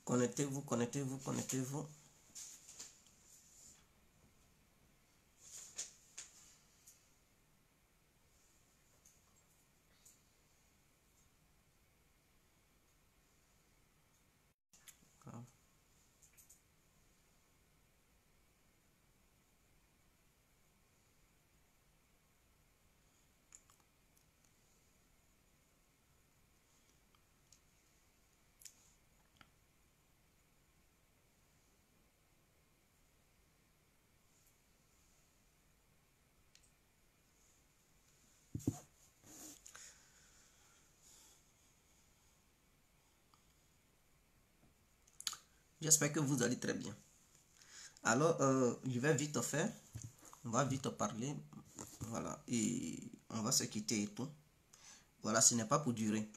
Connectez-vous, connectez-vous, connectez-vous. J'espère que vous allez très bien. Alors, je vais vite faire. On va vite parler. Voilà. Et on va se quitter et tout. Voilà, ce n'est pas pour durer.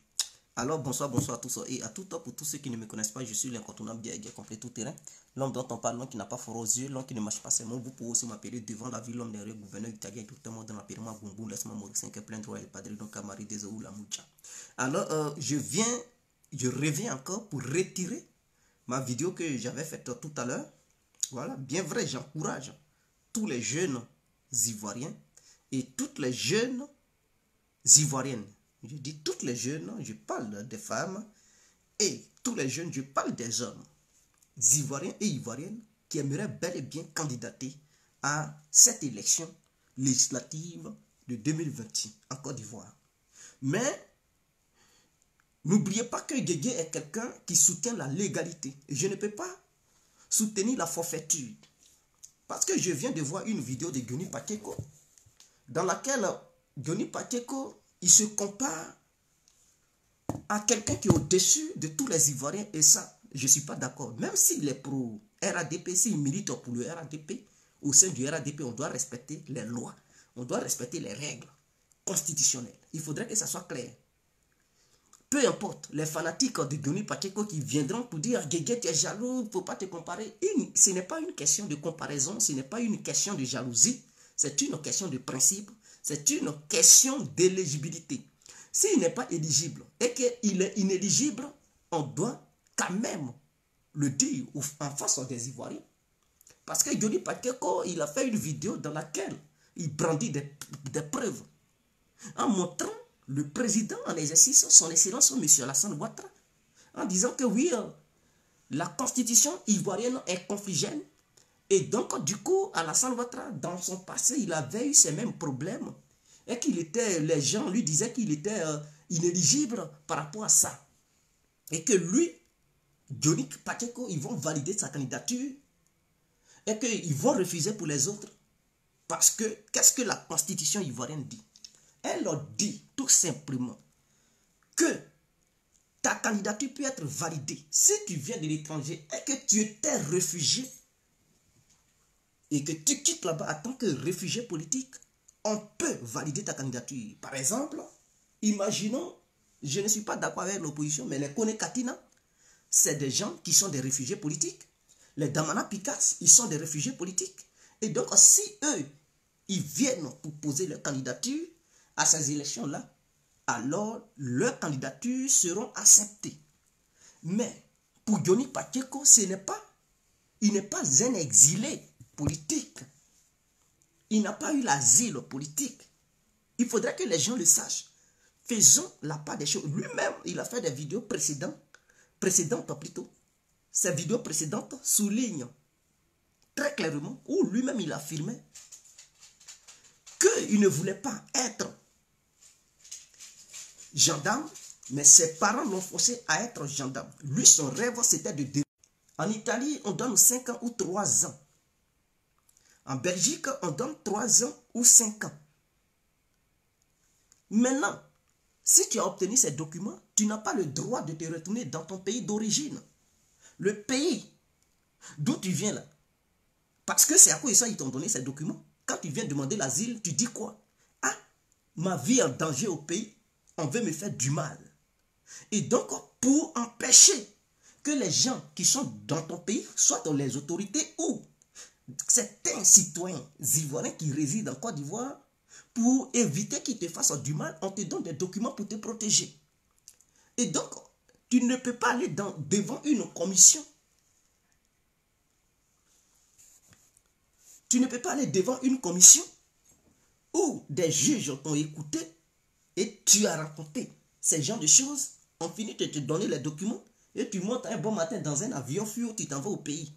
Alors, bonsoir, bonsoir à tous. Et à tout temps, pour tous ceux qui ne me connaissent pas, je suis l'incontournable guerrier complet tout terrain. L'homme dont on parle, l'homme qui n'a pas fort aux yeux, l'homme qui ne marche pas ses mots. Vous pouvez aussi m'appeler devant la ville, l'homme derrière, gouverneur italien, tout le monde dans l'appelement Boum, laisse-moi mourir 5 plein droit et padre, donc Camari des ou la Moucha. Alors, je reviens encore pour retirer ma vidéo que j'avais faite tout à l'heure. Voilà, bien vrai, j'encourage tous les jeunes Ivoiriens et toutes les jeunes Ivoiriennes. Je dis toutes les jeunes, je parle des femmes, et tous les jeunes, je parle des hommes Ivoiriens et Ivoiriennes qui aimeraient bel et bien candidater à cette élection législative de 2020 en Côte d'Ivoire. Mais n'oubliez pas que Guégué est quelqu'un qui soutient la légalité. Je ne peux pas soutenir la forfaiture. Parce que je viens de voir une vidéo de Goni Pakeko dans laquelle Goni Pakeko, il se compare à quelqu'un qui est au-dessus de tous les Ivoiriens. Et ça, je ne suis pas d'accord. Même s'il est pro RADP, s'il milite pour le RADP, au sein du RADP, on doit respecter les lois. On doit respecter les règles constitutionnelles. Il faudrait que ça soit clair. Peu importe, les fanatiques de Goni Pakeko qui viendront pour dire « Guégué, tu es jaloux, il ne faut pas te comparer ». Ce n'est pas une question de comparaison, ce n'est pas une question de jalousie, c'est une question de principe, c'est une question d'éligibilité. S'il n'est pas éligible et qu'il est inéligible, on doit quand même le dire en face des Ivoiriens. Parce que Goni Pakeko, il a fait une vidéo dans laquelle il brandit des preuves en montrant le président en exercice, son excellence, M. Alassane Ouattara, en disant que oui, la constitution ivoirienne est confligène. Et donc, du coup, Alassane Ouattara, dans son passé, il avait eu ces mêmes problèmes. Et les gens lui disaient qu'il était inéligible par rapport à ça. Et que lui, Goni Pakeko, ils vont valider sa candidature. Et qu'ils vont refuser pour les autres. Parce que, qu'est-ce que la constitution ivoirienne dit? Elle leur dit tout simplement que ta candidature peut être validée si tu viens de l'étranger et que tu étais réfugié et que tu quittes là-bas en tant que réfugié politique, on peut valider ta candidature. Par exemple, imaginons, je ne suis pas d'accord avec l'opposition, mais les Kone Katina, c'est des gens qui sont des réfugiés politiques. Les Damana Pikas, ils sont des réfugiés politiques. Et donc, si eux, ils viennent pour poser leur candidature à ces élections-là, alors leurs candidatures seront acceptées. Mais pour Goni Pakeko, il n'est pas un exilé politique. Il n'a pas eu l'asile politique. Il faudrait que les gens le sachent. Faisons la part des choses. Lui-même, il a fait des vidéos précédentes plutôt. Ces vidéos précédentes soulignent très clairement, où lui-même il affirmait qu'il ne voulait pas être gendarme, mais ses parents l'ont forcé à être gendarme. Lui, son rêve, c'était de devenir. En Italie, on donne 5 ans ou 3 ans. En Belgique, on donne 3 ans ou 5 ans. Maintenant, si tu as obtenu ces documents, tu n'as pas le droit de te retourner dans ton pays d'origine. Le pays d'où tu viens là. Parce que c'est à quoi ça ils t'ont donné ces documents. Quand tu viens demander l'asile, tu dis quoi? Ah, ma vie est en danger au pays, on veut me faire du mal. Et donc, pour empêcher que les gens qui sont dans ton pays, soit dans les autorités ou certains citoyens ivoiriens qui résident en Côte d'Ivoire, pour éviter qu'ils te fassent du mal, on te donne des documents pour te protéger. Et donc, Tu ne peux pas aller devant une commission. Tu ne peux pas aller devant une commission où des juges t'ont écouté et tu as raconté ces genres de choses. On finit de te donner les documents et tu montes un bon matin dans un avion fou, tu t'en vas au pays.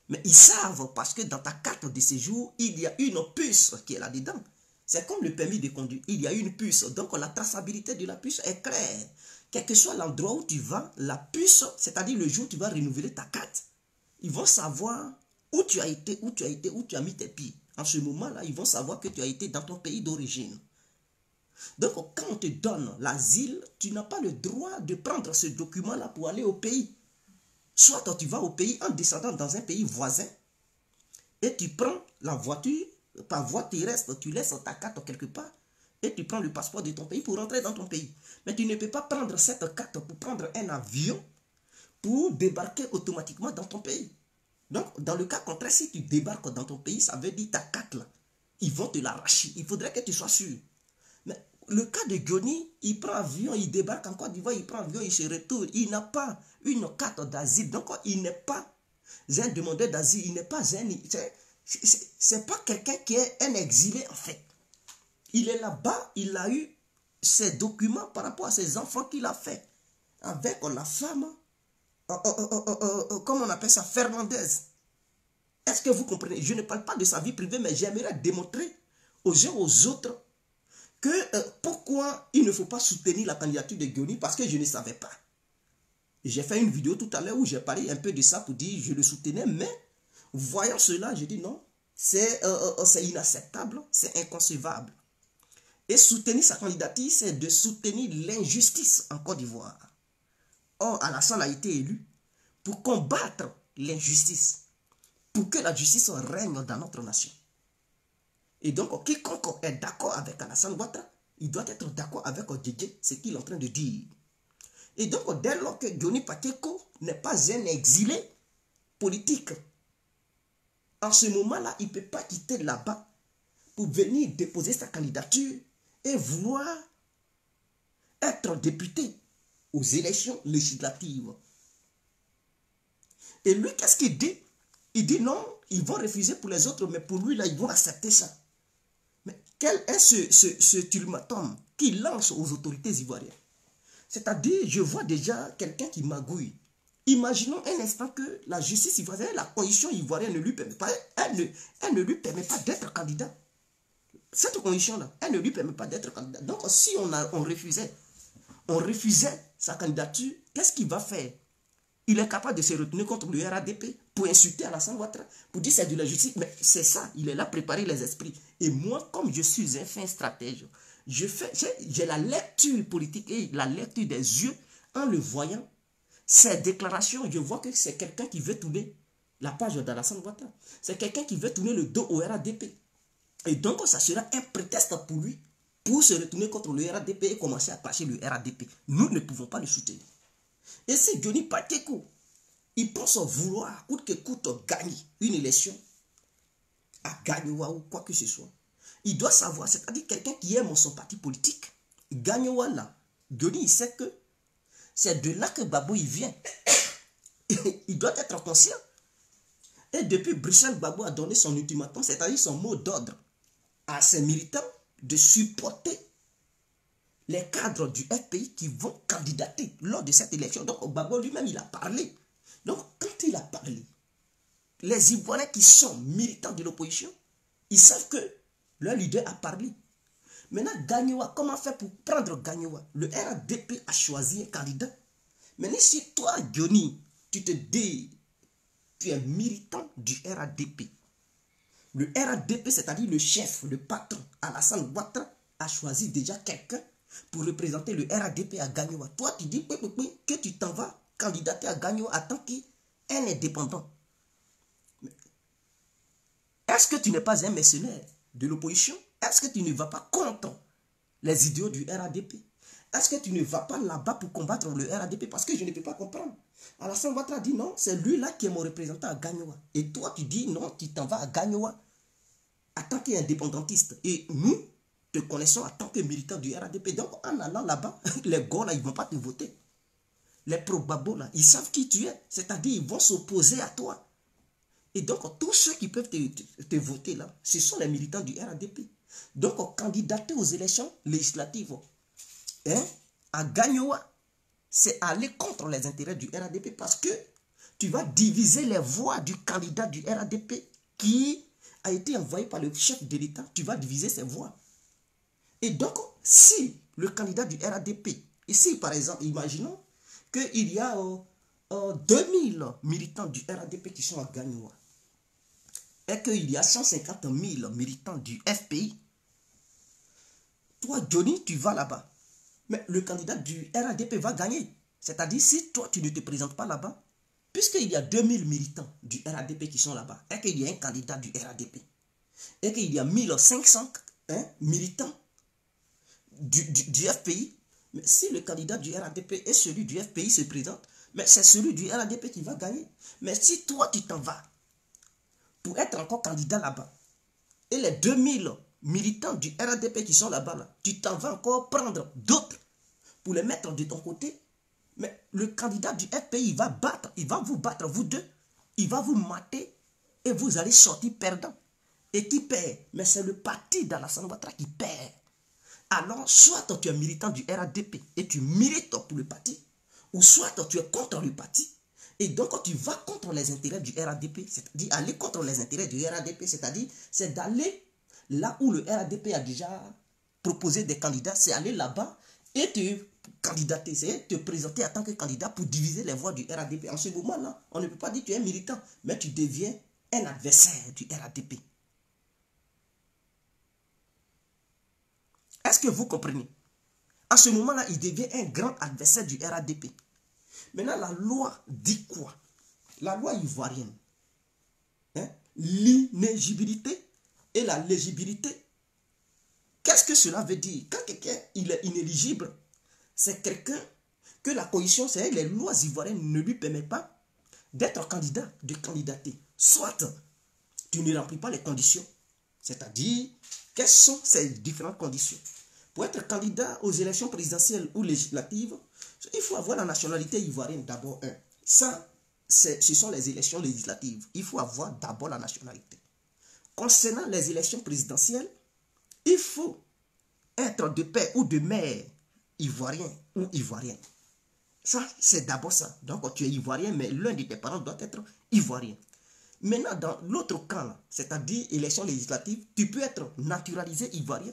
Mais ils savent parce que dans ta carte de séjour, il y a une puce qui est là-dedans. C'est comme le permis de conduire. Il y a une puce. Donc la traçabilité de la puce est claire. Quel que soit l'endroit où tu vas, la puce, c'est-à-dire le jour où tu vas renouveler ta carte, ils vont savoir où tu as été, où tu as mis tes pieds. En ce moment-là, ils vont savoir que tu as été dans ton pays d'origine. Donc quand on te donne l'asile, tu n'as pas le droit de prendre ce document-là pour aller au pays. Soit tu vas au pays en descendant dans un pays voisin et tu prends la voiture, par voie terrestre, tu laisses ta carte quelque part et tu prends le passeport de ton pays pour rentrer dans ton pays. Mais tu ne peux pas prendre cette carte pour prendre un avion pour débarquer automatiquement dans ton pays. Donc, dans le cas contraire, si tu débarques dans ton pays, ça veut dire ta carte là, ils vont te l'arracher. Il faudrait que tu sois sûr. Mais le cas de Johnny, il prend avion, il débarque en Côte d'Ivoire, il prend avion, il se retourne. Il n'a pas une carte d'asile. Donc, il n'est pas un demandeur d'asile. Il n'est pas un... C'est pas quelqu'un qui est un exilé, en fait. Il est là-bas, il a eu ses documents par rapport à ses enfants qu'il a fait avec la femme, comment on appelle ça, Fernandez. Est-ce que vous comprenez? Je ne parle pas de sa vie privée, mais j'aimerais démontrer aux uns aux autres que pourquoi il ne faut pas soutenir la candidature de Johnny, parce que je ne savais pas. J'ai fait une vidéo tout à l'heure où j'ai parlé un peu de ça pour dire je le soutenais, mais voyant cela, je dis non, c'est inacceptable, c'est inconcevable. Et soutenir sa candidature, c'est de soutenir l'injustice en Côte d'Ivoire. Or, Alassane a été élu pour combattre l'injustice, pour que la justice règne dans notre nation. Et donc, quiconque est d'accord avec Alassane Ouattara, il doit être d'accord avec Djedje, ce qu'il est en train de dire. Et donc, dès lors que Johnny Pacheco n'est pas un exilé politique, en ce moment-là, il ne peut pas quitter là-bas pour venir déposer sa candidature et vouloir être député aux élections législatives. Et lui, qu'est-ce qu'il dit? Il dit non, ils vont refuser pour les autres, mais pour lui, là, ils vont accepter ça. Mais quel est ce ultimatum qu'il lance aux autorités ivoiriennes? C'est-à-dire, je vois déjà quelqu'un qui magouille. Imaginons un instant que la justice ivoirienne, la condition ivoirienne ne lui permet pas, elle ne lui permet pas d'être candidat. Cette condition-là, elle ne lui permet pas d'être candidat. Donc, si on refusait sa candidature, qu'est-ce qu'il va faire? Il est capable de se retourner contre le RADP pour insulter Alassane Ouattara, pour dire c'est de la justice. Mais c'est ça, il est là préparer les esprits. Et moi, comme je suis un fin stratège, j'ai la lecture politique et la lecture des yeux en le voyant. Ces déclarations, je vois que c'est quelqu'un qui veut tourner la page d'Alassane Ouattara. C'est quelqu'un qui veut tourner le dos au RADP. Et donc, ça sera un prétexte pour lui pour se retourner contre le RADP et commencer à clasher le RADP. Nous ne pouvons pas le soutenir. Et si Johnny Pacheco, il pense vouloir, coûte que coûte, gagner une élection à Gagnoua ou quoi que ce soit, il doit savoir, c'est-à-dire quelqu'un qui aime son parti politique, Gagnoua là, Johnny, il sait que c'est de là que Gbagbo il vient. Il doit être conscient. Et depuis Bruxelles, Gbagbo a donné son ultimatum, c'est-à-dire son mot d'ordre à ses militants de supporter les cadres du FPI qui vont candidater lors de cette élection. Donc, Gbagbo lui-même, il a parlé. Donc, quand il a parlé, les Ivoiriens qui sont militants de l'opposition, ils savent que leur leader a parlé. Maintenant, Gagnoua, comment faire pour prendre Gagnoua? Le RADP a choisi un candidat. Maintenant, si toi, Johnny, tu te dis, tu es militant du RADP. Le RADP, c'est-à-dire le chef, le patron, Alassane Ouattara, a choisi déjà quelqu'un pour représenter le RADP à Gagnoua. Toi, tu dis que tu t'en vas candidater à Gagnoua en tant qu'un indépendant. Est-ce que tu n'es pas un mercenaire de l'opposition? Est-ce que tu ne vas pas contre les idéaux du RADP? Est-ce que tu ne vas pas là-bas pour combattre le RADP? Parce que je ne peux pas comprendre. Alassane Ouattara dit non, c'est lui là qui est mon représentant à Gagnoua. Et toi, tu dis non, tu t'en vas à Gagnoua en tant qu'indépendantiste. Et nous te connaissons en tant que militant du RADP. Donc, en allant là-bas, les gars là, ils ne vont pas te voter. les probables, là, ils savent qui tu es. C'est-à-dire, ils vont s'opposer à toi. Et donc, tous ceux qui peuvent te voter, là, ce sont les militants du RADP. Donc, candidater aux élections législatives, hein, à Gagnoa, c'est aller contre les intérêts du RADP parce que tu vas diviser les voix du candidat du RADP qui a été envoyé par le chef de l'État. Tu vas diviser ses voix. Et donc, si le candidat du RADP, ici par exemple, imaginons qu'il y a 2000 militants du RADP qui sont à Gagnoa et qu'il y a 150 000 militants du FPI, toi, Johnny, tu vas là-bas. Mais le candidat du RADP va gagner. C'est-à-dire, si toi, tu ne te présentes pas là-bas, puisqu'il y a 2000 militants du RADP qui sont là-bas, et qu'il y a un candidat du RADP, et qu'il y a 1500 militants du FPI, mais si le candidat du RADP et celui du FPI se présentent, mais c'est celui du RADP qui va gagner. Mais si toi, tu t'en vas pour être encore candidat là-bas, et les 2000 militants du RADP qui sont là-bas, là, tu t'en vas encore prendre d'autres pour les mettre de ton côté, mais le candidat du FPI, il va vous battre, vous deux, il va vous mater et vous allez sortir perdant. Et qui perd? Mais c'est le parti d'Alassane Ouattara qui perd. Alors, soit tu es militant du RADP et tu milites pour le parti, ou soit tu es contre le parti, et donc tu vas contre les intérêts du RADP, c'est-à-dire aller contre les intérêts du RADP, c'est-à-dire c'est d'aller là où le RADP a déjà proposé des candidats, c'est aller là-bas et te candidater, c'est te présenter en tant que candidat pour diviser les voix du RADP. En ce moment-là, on ne peut pas dire que tu es militant, mais tu deviens un adversaire du RADP. Est-ce que vous comprenez? En ce moment-là, il devient un grand adversaire du RADP. Maintenant, la loi dit quoi? La loi ivoirienne. Hein? L'inéligibilité et la légibilité. Qu'est-ce que cela veut dire? Quand quelqu'un il est inéligible, c'est quelqu'un que la condition, c'est les lois ivoiriennes ne lui permettent pas d'être candidat, de candidater. Soit tu ne remplis pas les conditions. C'est-à-dire, quelles sont ces différentes conditions? Pour être candidat aux élections présidentielles ou législatives, il faut avoir la nationalité ivoirienne d'abord. Ça, ce sont les élections législatives. Il faut avoir d'abord la nationalité. Concernant les élections présidentielles, il faut être de père ou de mère ivoirien ou ivoirienne. Ça, c'est d'abord ça. Donc, tu es ivoirien, mais l'un de tes parents doit être ivoirien. Maintenant, dans l'autre cas, c'est-à-dire élection législative, tu peux être naturalisé ivoirien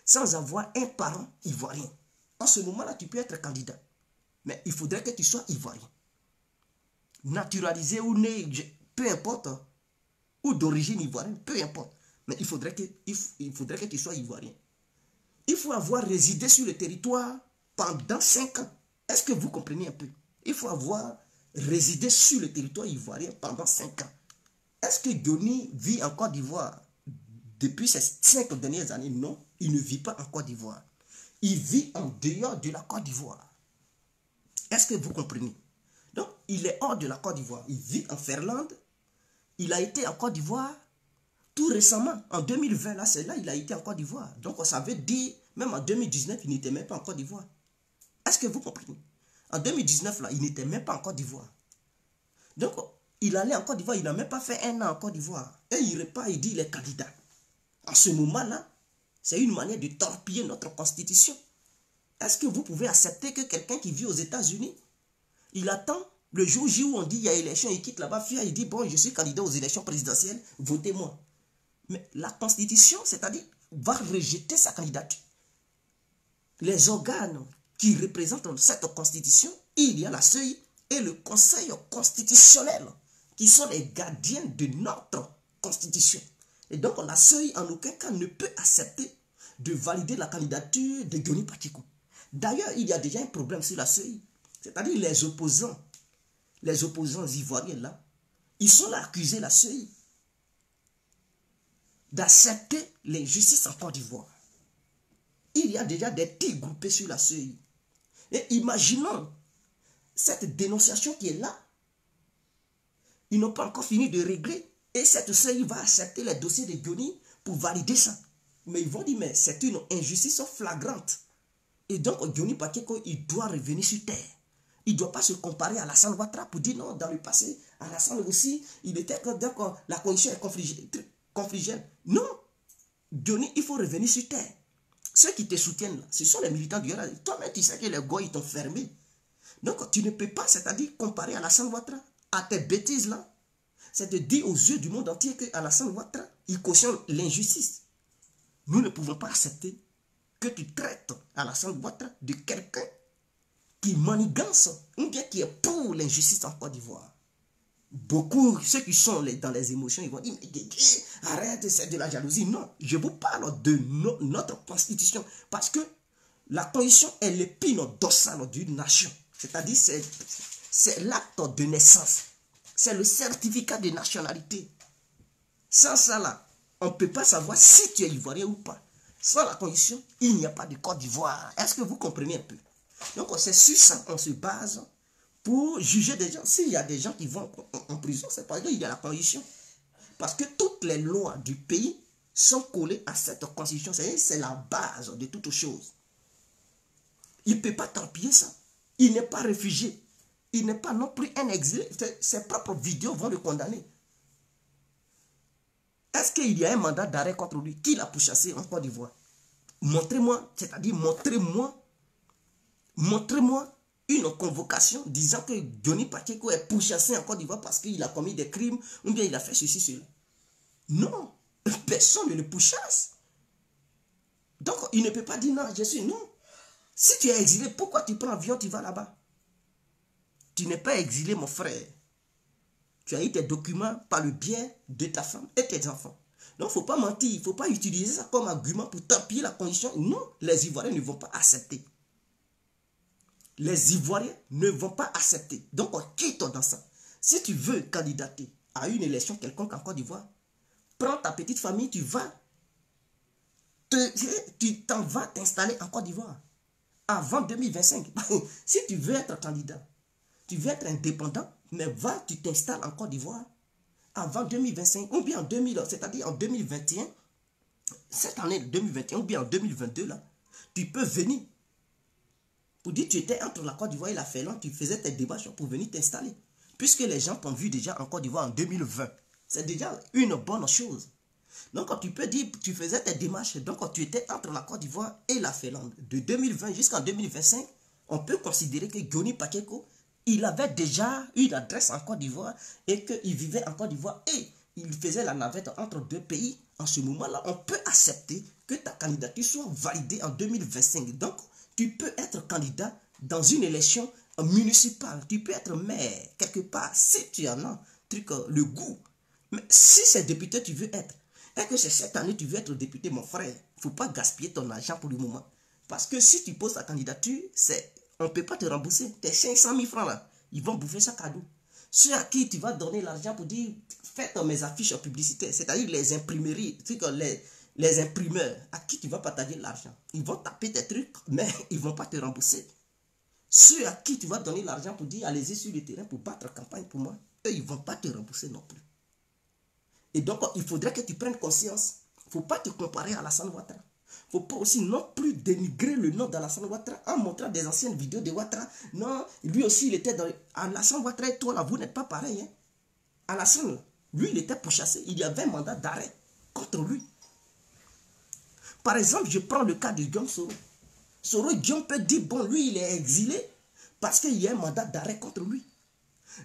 sans avoir un parent ivoirien. En ce moment-là, tu peux être candidat. Mais il faudrait que tu sois ivoirien. Naturalisé ou né, peu importe, ou d'origine ivoirienne, peu importe. Mais il faudrait que tu sois ivoirien. Il faut avoir résidé sur le territoire pendant 5 ans. Est-ce que vous comprenez un peu? Il faut avoir résidé sur le territoire ivoirien pendant 5 ans. Est-ce que Johnny vit en Côte d'Ivoire depuis ces 5 dernières années? Non, il ne vit pas en Côte d'Ivoire. Il vit en dehors de la Côte d'Ivoire. Est-ce que vous comprenez? Donc, il est hors de la Côte d'Ivoire. Il vit en Finlande. Il a été en Côte d'Ivoire tout récemment. En 2020, là, c'est là il a été en Côte d'Ivoire. Donc, ça veut dire, même en 2019, il n'était même pas en Côte d'Ivoire. Est-ce que vous comprenez? En 2019, là, il n'était même pas en Côte d'Ivoire. Donc, il allait en Côte d'Ivoire, il n'a même pas fait 1 an en Côte d'Ivoire. Et il repart, il dit il est candidat. En ce moment-là, c'est une manière de torpiller notre constitution. Est-ce que vous pouvez accepter que quelqu'un qui vit aux États-Unis, il attend le jour J où on dit il y a élection, il quitte là-bas, fier, il dit bon, je suis candidat aux élections présidentielles, votez-moi. Mais la constitution, c'est-à-dire, va rejeter sa candidature. Les organes qui représentent cette constitution, il y a la CEI et le Conseil constitutionnel, qui sont les gardiens de notre constitution. Et donc, la CEI, en aucun cas, ne peut accepter de valider la candidature de Johnny Pacheco. D'ailleurs, il y a déjà un problème sur la CEI. C'est-à-dire les opposants ivoiriens là, ils sont là accusés, la CEI, d'accepter l'injustice en Côte d'Ivoire. Il y a déjà des tirs groupés sur la CEI. Et imaginons cette dénonciation qui est là. Ils n'ont pas encore fini de régler. Et cette CEI va accepter les dossiers de Johnny pour valider ça. Mais ils vont dire, mais c'est une injustice flagrante. Et donc, Johnny Pacheco, il doit revenir sur terre. Il ne doit pas se comparer à Alassane Ouattara pour dire non, dans le passé, Alassane aussi, il était d'accord, la condition est confligène. Non, Johnny, il faut revenir sur terre. Ceux qui te soutiennent, là, ce sont les militants du RA. Toi-même, tu sais que les gars, ils t'ont fermé. Donc, tu ne peux pas, c'est-à-dire comparer Alassane Ouattara à tes bêtises là. C'est de dire aux yeux du monde entier que Alassane Ouattara, il cautionne l'injustice. Nous ne pouvons pas accepter que tu traites Alassane Ouattara de quelqu'un qui manigance ou bien qui est pour l'injustice en Côte d'Ivoire. Beaucoup, ceux qui sont dans les émotions, ils vont dire, mais arrête, c'est de la jalousie. Non, je vous parle de notre constitution. Parce que la constitution est l'épine dorsale d'une nation. C'est-à-dire, c'est l'acte de naissance. C'est le certificat de nationalité. Sans ça, là, on ne peut pas savoir si tu es ivoirien ou pas. Sans la constitution, il n'y a pas de Côte d'Ivoire. Est-ce que vous comprenez un peu? Donc, c'est sur ça qu'on se base pour juger des gens. S'il y a des gens qui vont en prison, c'est parce qu'il y a la constitution. Parce que toutes les lois du pays sont collées à cette constitution. C'est la base de toutes choses. Il ne peut pas t'empiler ça. Il n'est pas réfugié. Il n'est pas non plus un exilé. Ses propres vidéos vont le condamner. Est-ce qu'il y a un mandat d'arrêt contre lui? Qui l'a pourchassé en Côte d'Ivoire? Montrez-moi, c'est-à-dire montrez-moi une convocation disant que Johnny Pacheco est pourchassé en Côte d'Ivoire parce qu'il a commis des crimes ou bien il a fait ceci, cela. Non, personne ne le pourchasse. Donc, il ne peut pas dire non, je suis non. Si tu es exilé, pourquoi tu prends l'avion, tu vas là-bas? Tu n'es pas exilé, mon frère. Tu as eu tes documents par le biais de ta femme et tes enfants. Donc, il ne faut pas mentir, il ne faut pas utiliser ça comme argument pour t'appuyer la condition. Non, les Ivoiriens ne vont pas accepter. Les Ivoiriens ne vont pas accepter. Donc, on quitte dans ça. Si tu veux candidater à une élection quelconque en Côte d'Ivoire, prends ta petite famille, tu t'en vas t'installer en Côte d'Ivoire avant 2025. Si tu veux être candidat, tu veux être indépendant, mais tu t'installes en Côte d'Ivoire avant 2025 ou bien en 2000, c'est-à-dire en 2021, cette année 2021 ou bien en 2022, là, tu peux venir. Pour dire que tu étais entre la Côte d'Ivoire et la Finlande, tu faisais tes démarches pour venir t'installer. Puisque les gens t'ont vu déjà en Côte d'Ivoire en 2020. C'est déjà une bonne chose. Donc, tu peux dire que tu faisais tes démarches. Donc, tu étais entre la Côte d'Ivoire et la Finlande. De 2020 jusqu'en 2025, on peut considérer que Johnny Pacheco, il avait déjà une adresse en Côte d'Ivoire et qu'il vivait en Côte d'Ivoire et il faisait la navette entre deux pays. En ce moment-là, on peut accepter que ta candidature soit validée en 2025. Donc, tu peux être candidat dans une élection municipale. Tu peux être maire quelque part si tu en as le goût. Mais si c'est député tu veux être, et que c'est cette année tu veux être député, mon frère, il ne faut pas gaspiller ton argent pour le moment. Parce que si tu poses ta candidature, on ne peut pas te rembourser. Tes 500 000 francs là, ils vont bouffer ça cadeau. Ceux à qui tu vas donner l'argent pour dire, faites mes affiches publicitaires, c'est-à-dire les imprimeries, les imprimeurs, à qui tu vas partager l'argent. Ils vont taper tes trucs, mais ils ne vont pas te rembourser. Ceux à qui tu vas donner l'argent pour dire, allez-y sur le terrain pour battre campagne pour moi, eux, ils ne vont pas te rembourser non plus. Et donc, il faudrait que tu prennes conscience. Il ne faut pas te comparer à Alassane Ouattara. Il ne faut pas aussi non plus dénigrer le nom d'Alassane Ouattara en montrant des anciennes vidéos de Ouattara. Non, lui aussi, il était dans... Alassane Ouattara et toi, là, vous n'êtes pas pareil. Hein? Alassane, lui, il était pourchassé. Il y avait un mandat d'arrêt contre lui. Par exemple, je prends le cas de Guillaume Soro. Soro, Guillaume peut dire, bon, lui, il est exilé parce qu'il y a un mandat d'arrêt contre lui.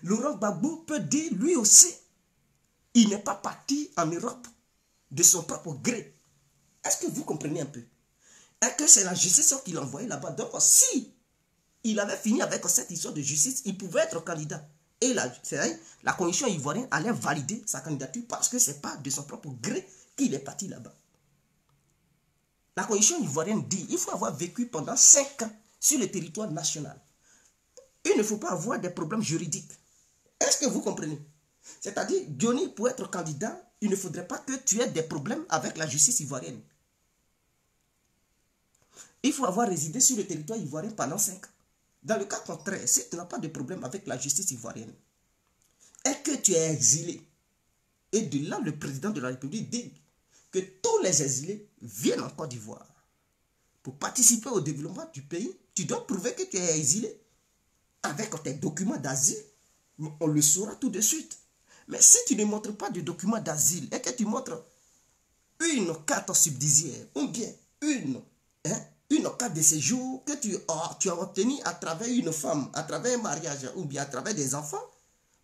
Laurent Gbagbo peut dire, lui aussi, il n'est pas parti en Europe de son propre gré. Est-ce que vous comprenez un peu? Est-ce que c'est la justice qui l'a envoyé là-bas? Donc, si il avait fini avec cette histoire de justice, il pouvait être candidat. Et la commission ivoirienne allait valider sa candidature parce que ce n'est pas de son propre gré qu'il est parti là-bas. La commission ivoirienne dit qu'il faut avoir vécu pendant 5 ans sur le territoire national. Il ne faut pas avoir des problèmes juridiques. Est-ce que vous comprenez? C'est-à-dire, Johnny, pour être candidat, il ne faudrait pas que tu aies des problèmes avec la justice ivoirienne. Il faut avoir résidé sur le territoire ivoirien pendant 5 ans. Dans le cas contraire, si tu n'as pas de problème avec la justice ivoirienne, et que tu es exilé, et de là, le président de la République dit que tous les exilés viennent en Côte d'Ivoire pour participer au développement du pays, tu dois prouver que tu es exilé. avec tes documents d'asile, on le saura tout de suite. Mais si tu ne montres pas de documents d'asile et que tu montres une carte subsidiaire ou bien une carte de séjour que tu as obtenue à travers une femme, à travers un mariage ou bien à travers des enfants,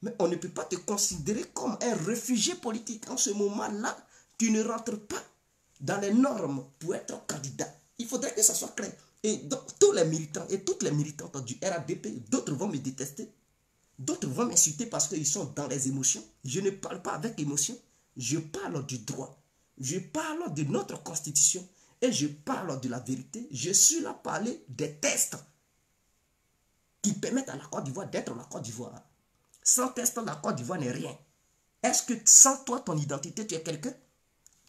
mais on ne peut pas te considérer comme un réfugié politique. En ce moment-là, tu ne rentres pas dans les normes pour être candidat. Il faudrait que ça soit clair. Et donc, tous les militants et toutes les militantes du RADP, d'autres vont me détester, d'autres vont m'insulter parce qu'ils sont dans les émotions. Je ne parle pas avec émotion, je parle du droit. Je parle de notre constitution et je parle de la vérité. Je suis là pour parler des tests qui permettent à la Côte d'Ivoire d'être la Côte d'Ivoire. Sans test, la Côte d'Ivoire n'est rien. Est-ce que sans toi, ton identité, tu es quelqu'un?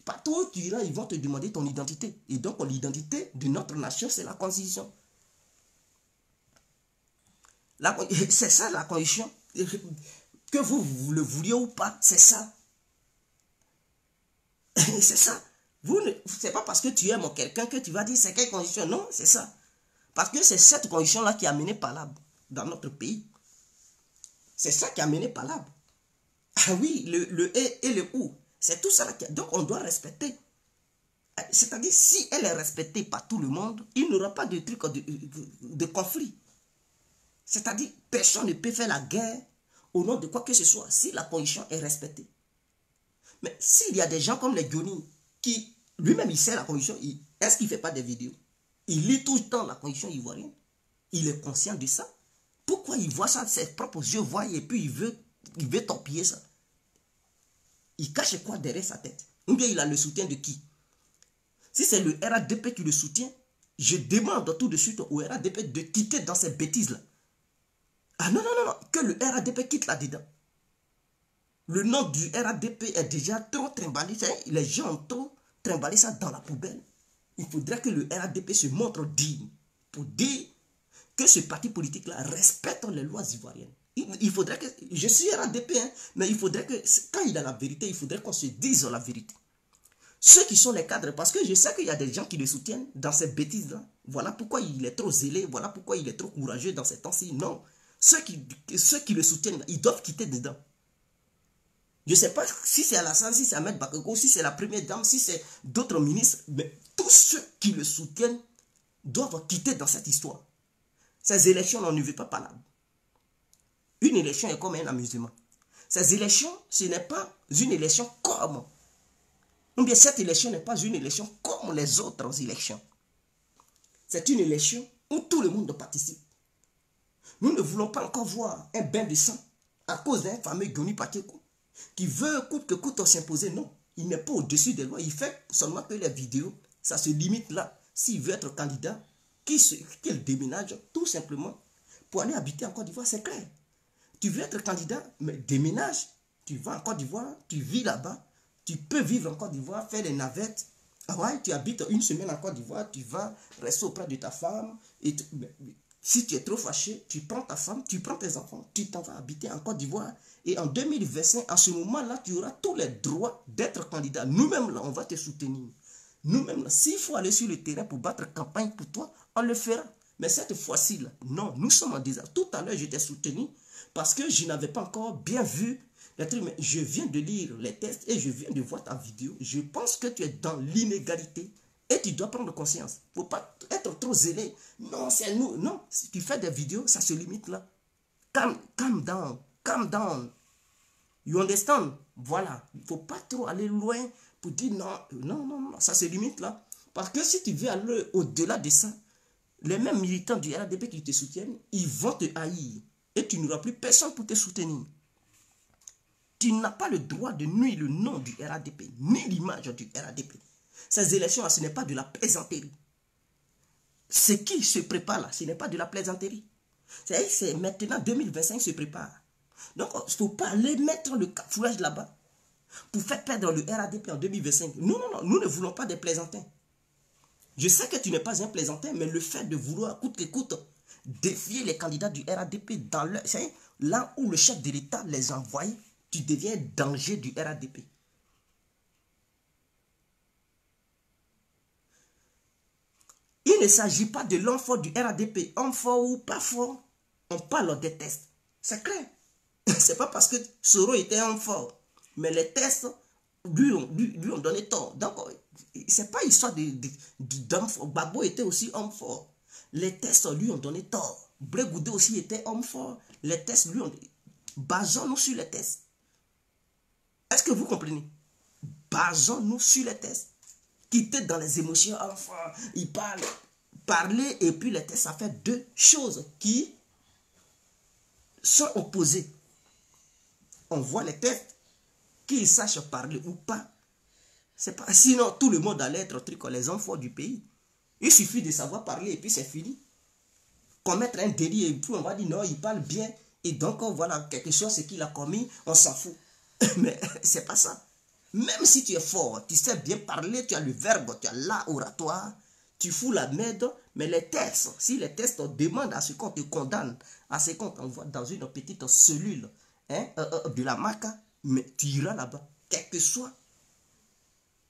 Partout où tu iras, ils vont te demander ton identité. Et donc, l'identité de notre nation, c'est la constitution. C'est ça la constitution. Que vous le vouliez ou pas, c'est ça. C'est ça. C'est pas parce que tu aimes quelqu'un que tu vas dire c'est quelle condition. Non, c'est ça. Parce que c'est cette condition-là qui a mené Palab dans notre pays. C'est ça qui a mené Palab. Ah oui, le et le ou. C'est tout ça. Donc on doit respecter. C'est-à-dire, si elle est respectée par tout le monde, il n'y aura pas de truc de conflit. C'est-à-dire, personne ne peut faire la guerre au nom de quoi que ce soit si la condition est respectée. Mais s'il y a des gens comme les Johnny qui, lui-même, il sait la condition, est-ce qu'il ne fait pas des vidéos? Il lit tout le temps la condition ivoirienne. Il est conscient de ça. Pourquoi il voit ça de ses propres yeux voient et puis il veut torpiller ça? Il cache quoi derrière sa tête? Ou bien il a le soutien de qui? Si c'est le RADP qui le soutient, je demande tout de suite au RADP de quitter dans ces bêtises-là. Ah non, non, non, non, que le RADP quitte là-dedans. Le nom du RADP est déjà trop trimballé. Les gens ont trop trimballé ça dans la poubelle. Il faudrait que le RADP se montre digne pour dire que ce parti politique-là respecte les lois ivoiriennes. Il faudrait que... Je suis RADP, hein, mais il faudrait que... Quand il a la vérité, il faudrait qu'on se dise la vérité. Ceux qui sont les cadres, parce que je sais qu'il y a des gens qui le soutiennent dans ces bêtises-là. Voilà pourquoi il est trop zélé, voilà pourquoi il est trop courageux dans ces temps-ci. Non. Ceux qui le soutiennent, ils doivent quitter dedans. Je ne sais pas si c'est Alassane, si c'est Ahmed Bakako, si c'est la première dame, si c'est d'autres ministres, mais tous ceux qui le soutiennent doivent quitter dans cette histoire. Ces élections, on ne veut pas parler. Une élection est comme un amusement. Ces élections, ce n'est pas une élection comme... Ou bien cette élection n'est pas une élection comme les autres élections. C'est une élection où tout le monde participe. Nous ne voulons pas encore voir un bain de sang à cause d'un fameux Goni Pateko qui veut coûte que coûte s'imposer. Non, il n'est pas au-dessus des lois. Il fait seulement que les vidéos, ça se limite là. S'il veut être candidat, qu'il déménage tout simplement pour aller habiter en Côte d'Ivoire, c'est clair. Tu veux être candidat, mais déménage. Tu vas en Côte d'Ivoire, tu vis là-bas. Tu peux vivre en Côte d'Ivoire, faire les navettes. Ah ouais, tu habites une semaine en Côte d'Ivoire, tu vas rester auprès de ta femme. Et si tu es trop fâché, tu prends ta femme, tu prends tes enfants, tu t'en vas habiter en Côte d'Ivoire. Et en 2025, à ce moment-là, tu auras tous les droits d'être candidat. Nous-mêmes, là, on va te soutenir. Nous-mêmes, là, s'il faut aller sur le terrain pour battre campagne pour toi, on le fera. Mais cette fois-ci, là, non, nous sommes en désastre. Tout à l'heure, je t'ai soutenu parce que je n'avais pas encore bien vu les trucs. Mais je viens de lire les tests et je viens de voir ta vidéo. Je pense que tu es dans l'inégalité. Et tu dois prendre conscience. Il ne faut pas être trop zélé. Non, c'est nous. Non, si tu fais des vidéos, ça se limite là. Calm down. Calm down. You understand? Voilà. Il ne faut pas trop aller loin pour dire non, non, non, non. Ça se limite là. Parce que si tu veux aller au-delà de ça, les mêmes militants du RADP qui te soutiennent, ils vont te haïr. Et tu n'auras plus personne pour te soutenir. Tu n'as pas le droit de nuire le nom du RADP, ni l'image du RADP. Ces élections, ce n'est pas de la plaisanterie. Ce qui se prépare là, ce n'est pas de la plaisanterie. C'est maintenant 2025 se prépare. Donc, il ne faut pas aller mettre le foulage là-bas pour faire perdre le RADP en 2025. Non, non, non, nous ne voulons pas des plaisantins. Je sais que tu n'es pas un plaisantin, mais le fait de vouloir, coûte que coûte, défier les candidats du RADP dans le, là où le chef de l'État les envoie, tu deviens danger du RADP. Il ne s'agit pas de l'homme fort du RADP, homme fort ou pas fort. On parle des tests. C'est clair. C'est pas parce que Soro était homme fort. Mais les tests lui ont donné tort. Donc, c'est pas histoire d'homme fort. Gbagbo était aussi homme fort. Les tests lui ont donné tort. Blé Goudé aussi était homme fort. Les tests lui ont... Basons-nous sur les tests. Est-ce que vous comprenez? Basons-nous sur les tests. Quitter dans les émotions, enfin, il parle. Parler et puis les tests, ça fait deux choses qui sont opposées. On voit les tests, qu'ils sachent parler ou pas. C'est pas, sinon, tout le monde allait être truc, les enfants du pays. Il suffit de savoir parler et puis c'est fini. Commettre un délit et puis on va dire non, il parle bien. Et donc, voilà, quelque chose qu'il a commis, on s'en fout. Mais c'est pas ça. Même si tu es fort, tu sais bien parler, tu as le verbe, tu as l'oratoire, tu fous la merde, mais les tests, si les tests demandent à ce qu'on te condamne, à ce qu'on t'envoie dans une petite cellule de la maca, mais tu iras là-bas, quel que soit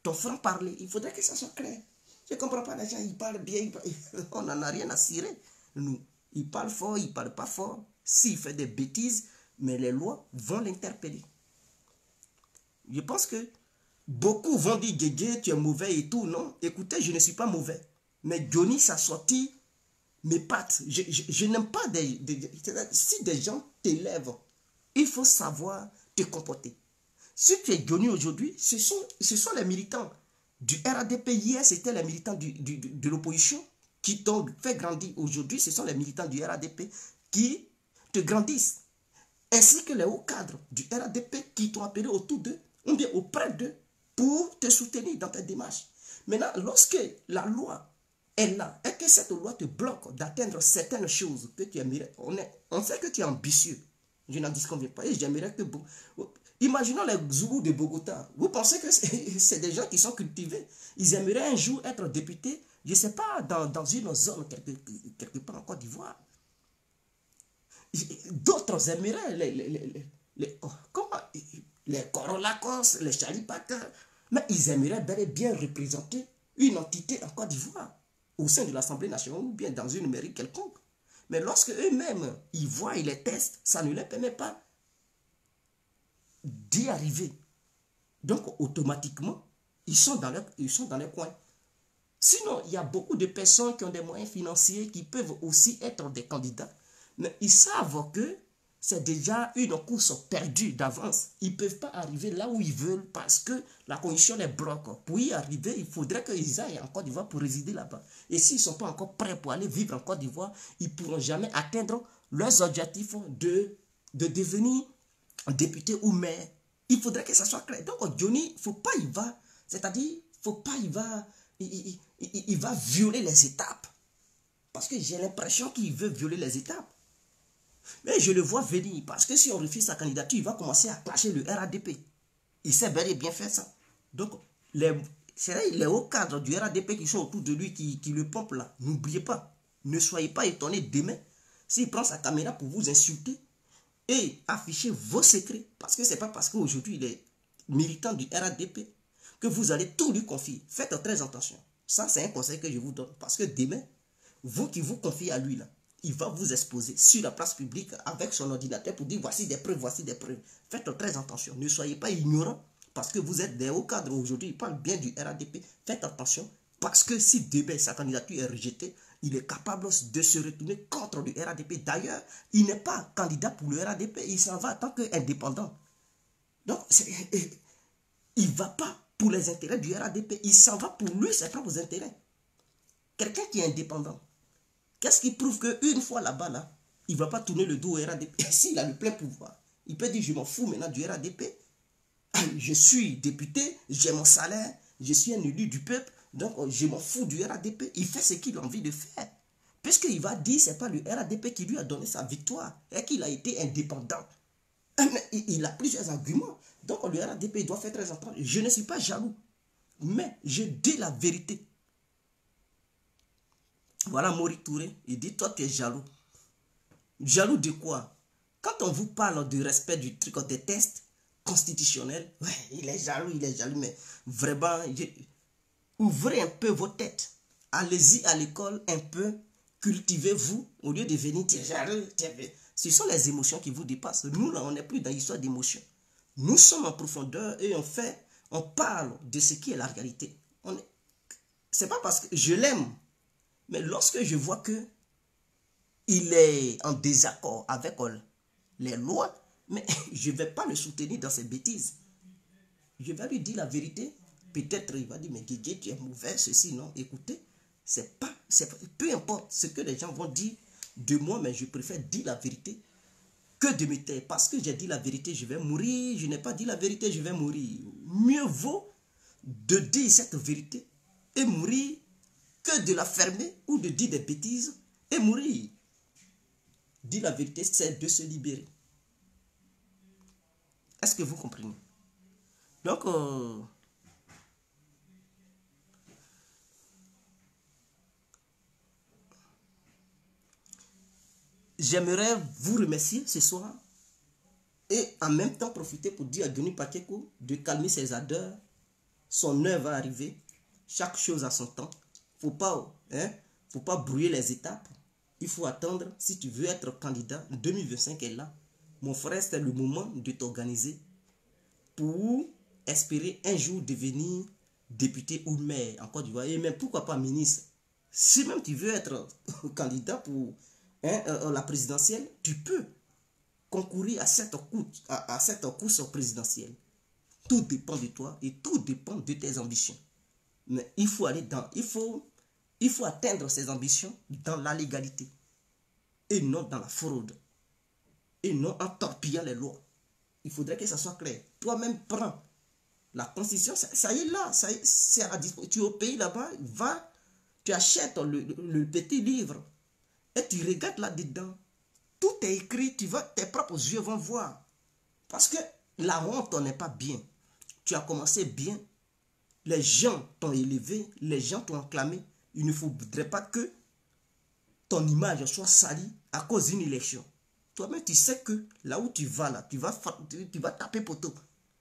ton franc-parler, il faudrait que ça soit clair. Je ne comprends pas, les gens, ils parlent bien, on n'en a rien à cirer. Nous, ils parlent fort, ils ne parlent pas fort. S'il fait des bêtises, mais les lois vont l'interpeller. Je pense que beaucoup vont dire, Djedje, tu es mauvais et tout. Non, écoutez, je ne suis pas mauvais. Mais Johnny, ça sorti mes pattes. Je n'aime pas si des gens t'élèvent, il faut savoir te comporter. Si tu es Johnny aujourd'hui, ce sont les militants du RADP. Hier, c'était les militants de l'opposition qui t'ont fait grandir. Aujourd'hui, ce sont les militants du RADP qui te grandissent. Ainsi que les hauts cadres du RADP qui t'ont appelé autour d'eux, ou bien auprès d'eux, pour te soutenir dans ta démarche. Maintenant, lorsque la loi est là, et que cette loi te bloque d'atteindre certaines choses que tu aimerais, on sait que tu es ambitieux. Je n'en disconviens pas. Et j'aimerais que... Imaginons les Zoulous de Bogota. Vous pensez que c'est des gens qui sont cultivés. Ils aimeraient un jour être députés, je ne sais pas, dans une zone quelque part en Côte d'Ivoire. D'autres aimeraient les Corolacos, les Chalipaka, mais ils aimeraient bel et bien représenter une entité en Côte d'Ivoire, au sein de l'Assemblée nationale ou bien dans une mairie quelconque. Mais lorsque eux-mêmes, ils voient et les testent, ça ne les permet pas d'y arriver. Donc, automatiquement, ils sont dans les coins. Sinon, il y a beaucoup de personnes qui ont des moyens financiers qui peuvent aussi être des candidats, mais ils savent que c'est déjà une course perdue d'avance. Ils ne peuvent pas arriver là où ils veulent parce que la condition les bloque. Pour y arriver, il faudrait qu'ils aillent en Côte d'Ivoire pour résider là-bas. Et s'ils ne sont pas encore prêts pour aller vivre en Côte d'Ivoire, ils ne pourront jamais atteindre leurs objectifs de devenir député ou maire. Il faudrait que ça soit clair. Donc Johnny, il ne faut pas y va. C'est-à-dire, il ne faut pas y va. Il va violer les étapes. Parce que j'ai l'impression qu'il veut violer les étapes. Mais je le vois venir. Parce que si on refuse sa candidature, il va commencer à clasher le RADP. Il sait bel et bien faire ça. Donc, les hauts cadres du RADP qui sont autour de lui, qui le pompent là, n'oubliez pas. Ne soyez pas étonnés demain. S'il prend sa caméra pour vous insulter et afficher vos secrets. Parce que ce n'est pas parce qu'aujourd'hui il est militant du RADP que vous allez tout lui confier. Faites très attention. Ça, c'est un conseil que je vous donne. Parce que demain, vous qui vous confiez à lui là, il va vous exposer sur la place publique avec son ordinateur pour dire voici des preuves, voici des preuves. Faites très attention. Ne soyez pas ignorants parce que vous êtes des hauts cadres aujourd'hui. Il parle bien du RADP. Faites attention parce que si demain sa candidature est rejetée, il est capable de se retourner contre le RADP. D'ailleurs, il n'est pas candidat pour le RADP. Il s'en va en tant qu'indépendant. Donc, il ne va pas pour les intérêts du RADP. Il s'en va pour lui, ses propres intérêts. Quelqu'un qui est indépendant, qu'est-ce qui prouve qu'une fois là-bas, là, il ne va pas tourner le dos au RADP? S'il a le plein pouvoir, il peut dire je m'en fous maintenant du RADP. Je suis député, j'ai mon salaire, je suis un élu du peuple, donc je m'en fous du RADP. Il fait ce qu'il a envie de faire. Puisqu'il va dire ce n'est pas le RADP qui lui a donné sa victoire et qu'il a été indépendant. Il a plusieurs arguments. Donc le RADP doit faire très attention. Je ne suis pas jaloux, mais je dis la vérité. Voilà Mori Touré, il dit toi tu es jaloux. Jaloux de quoi? Quand on vous parle du respect du truc des tests constitutionnels, ouais, il est jaloux, mais vraiment, ouvrez un peu vos têtes. Allez-y à l'école un peu, cultivez-vous au lieu de venir dire, ce sont les émotions qui vous dépassent. Nous, là, on n'est plus dans l'histoire d'émotions. Nous sommes en profondeur et on parle de ce qui est la réalité. C'est pas parce que je l'aime, mais lorsque je vois que il est en désaccord avec les lois, mais je ne vais pas le soutenir dans ses bêtises. Je vais lui dire la vérité. Peut-être il va dire, mais Guégué, tu es mauvais, ceci, non. Écoutez, peu importe ce que les gens vont dire de moi, mais je préfère dire la vérité que de me taire. Parce que j'ai dit la vérité, je vais mourir. Je n'ai pas dit la vérité, je vais mourir. Mieux vaut de dire cette vérité et mourir que de la fermer ou de dire des bêtises et mourir. Dire la vérité, c'est de se libérer. Est-ce que vous comprenez? Donc, j'aimerais vous remercier ce soir et en même temps profiter pour dire à Denis Pakeko de calmer ses ardeurs. Son heure va arriver. Chaque chose a son temps. Faut pas brouiller les étapes. Il faut attendre. Si tu veux être candidat, 2025 est là. Mon frère, c'est le moment de t'organiser pour espérer un jour devenir député ou maire en Côte d'Ivoire. Et même pourquoi pas ministre. Si même tu veux être candidat pour la présidentielle, tu peux concourir à cette course présidentielle. Tout dépend de toi et tout dépend de tes ambitions. Mais il faut aller il faut atteindre ses ambitions dans la légalité et non dans la fraude et non en torpillant les lois. Il faudrait que ça soit clair. Toi-même prends la constitution, ça y est là, c'est à disposition. Tu es au pays là-bas, va, tu achètes le petit livre et tu regardes là-dedans. Tout est écrit, tes propres yeux vont voir. Parce que la honte n'est pas bien. Tu as commencé bien. Les gens t'ont élevé, les gens t'ont acclamé. Il ne faudrait pas que ton image soit salie à cause d'une élection. Toi-même, tu sais que là où tu vas, tu vas taper poteau.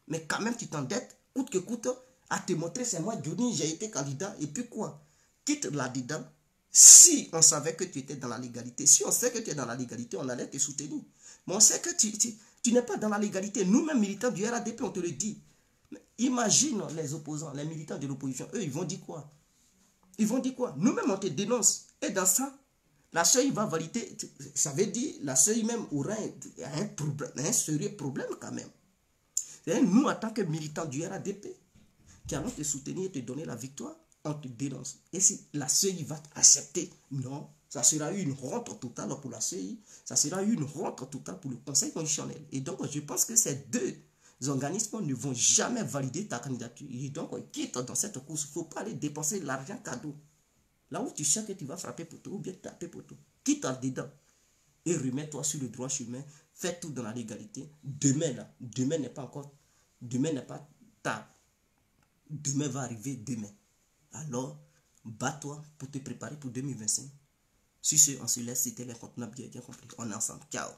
Mais quand même, tu t'endettes, coûte que coûte, à te montrer, c'est moi, Johnny, j'ai été candidat. Et puis quoi? Quitte là-dedans. Si on savait que tu étais dans la légalité, si on sait que tu es dans la légalité, on allait te soutenir. Mais on sait que tu n'es pas dans la légalité. Nous-mêmes, militants du RADP, on te le dit. Imagine les opposants, les militants de l'opposition, eux, ils vont dire quoi? Ils vont dire quoi? Nous-mêmes, on te dénonce. Et dans ça, la CEI va valider. Ça veut dire, la CEI même aura un sérieux problème quand même. Nous, en tant que militants du RADP, qui allons te soutenir et te donner la victoire, on te dénonce. Et si la CEI va accepter, non, ça sera une honte totale pour la CEI, ça sera une honte totale pour le Conseil constitutionnel. Et donc, je pense que ces deux organismes ne vont jamais valider ta candidature. Et donc, quitte dans cette course, il ne faut pas aller dépenser l'argent cadeau. Là où tu sais que tu vas frapper poteau ou bien taper poteau, quitte en dedans et remets-toi sur le droit chemin, fais tout dans la légalité. Demain n'est pas encore, demain n'est pas tard. Demain va arriver demain. Alors, bats-toi pour te préparer pour 2025. Sur ce, on se laisse, c'était l'incontournable, bien compris. On est ensemble. Ciao.